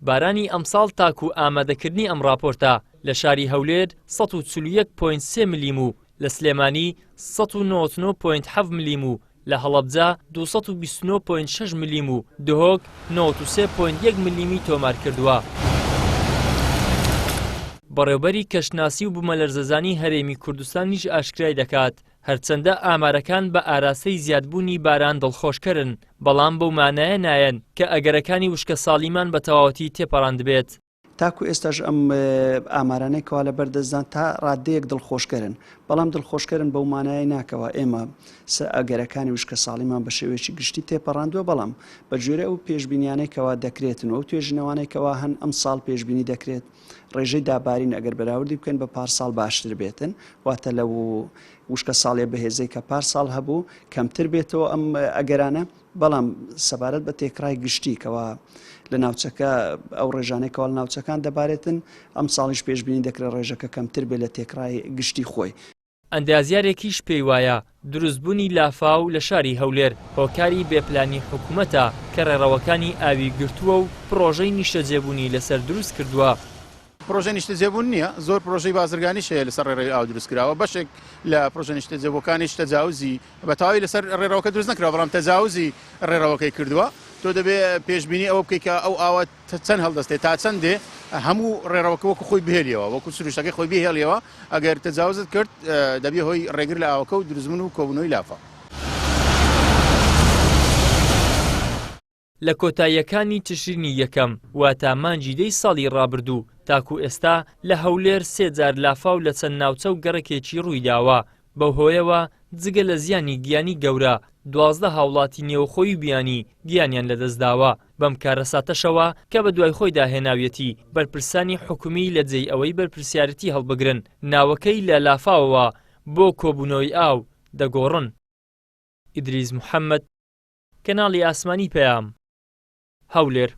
بارانی ئەمساڵ تاکو ئامادەکردنی ئەم راپۆرتە لە شاری هەولێر 141.3 ملیم و لە سلێمانی 199.7 ملیم و لە هەڵەبجە 229.6 ملیم و دهۆک 93.1 ملیمی تۆمار کردووە. بەڕێوەبەری کەشناسی و بوومەلەرزەزانی هەرێمی کوردستانیش ئاشکرای دەکات هەرچەندە ئامارەکان بە ئاراستەی زیادبوونی باران دڵخۆشکەرن، بەڵام بەو مانایە نایەن کە ئەگەرەکانی وشکە ساڵیمان بە تەواوەتی تێپەڕاندبێت. تاکو ئێستاش ئەم ئامارانەی کەوا لە بەردەستدان تا ڕادەیەک دڵخۆشکەرن، بەڵام دڵخۆشکەرن بەو مانایی ناکەوە ئێمە ئەگەرەکانی وشکە ساڵیمان بە شێوەیەکی گشتی تێپەڕاندووە، بەڵام بە جۆرە ئەو پێشبینیانەی کەوا دەکرێتن و توێژنەوانەی کەوا هەن ئەم ساڵ پێشبینی دەکرێت ڕێژەی دابارین ئەگەر بەراوردی بکەن بە پارساڵ باشتر بێتن، واتە لەو وشکە ساڵێ بەهێزەی کە پارساڵ هەبوو کەمتر بێتەوە ئەم ئەگەرانە، بەڵام سەبارەت بە تێکڕای گشتی کەوا لە ناوچەکە ئەو ڕێژانەی کەوا لە ناوچەکان دەبارێتن ئەم ساڵیش پێشبینی دەکرێت ڕێژەکە کەمتر بێت لە تێکڕای گشتی خۆی. ئەندازیارێکیش پێی وایە دروستبوونی لافاو لە شاری هەولێر هۆکاری بێپلانی حکوومەتە کە ڕێڕەوەکانی ئاوی گرتووە و پرۆژەی نیشتەجێبوونی لەسەر دروست کردووە. پرۆژە نیشتەجێبوون نییە، زۆر پرۆژەی بازرگانی شەیە لەسەر ڕێڕەوەی ئاو دروستکراوە، بەشێک لە پرۆژە نیشتەجێبووەکانیش تەجاوزی بەتەواوی لەسەر ڕێڕەوەکە دروست نەکراوە، بەڵام تەجاوزی ڕێڕەوەکەی کردووە. تۆ دەبێ پێشبینی ئەوە بکەیت کە ئەو ئاوە چەند هەڵدەستێت تا چەندێ هەموو ڕێڕەوەکە وەکو خۆی بهێلیەوە، وەکو سروشتەکەی خۆی بهێڵیەوە. ئەگەر تەجاوزت کرد دەبێ هۆی ڕێگر لە ئاوەکە و دروستبوون و کۆبوونەوەی لافا. لە کۆتاییەکانی تشرینی یەکەم واتە مانجی دەی ساڵی ڕابردوو تاکو ئێستا لە هەولێر 3 جار لافاو لە چەند ناوچە و گەڕێکێکی ڕوویداوە. بەو هۆیەوە جگە لە زیانی گیانی گەورە 12 هاوڵاتی نێوخۆی بیانی گیانیان لەدەستداوە. بەم کارەساتەشەوە کە بە دوای خۆی داهێناویەتی بەرپرسانی حکومی لە جێی ئەوەی بەرپرسیارەتی هەڵبگرن ناوەکەی لە لافاوەوە بۆ کۆبوونەوەی ئاو دەگۆڕن. ئیدریس محەممەد، کەناڵی ئاسمانی پەیام، هەولێر.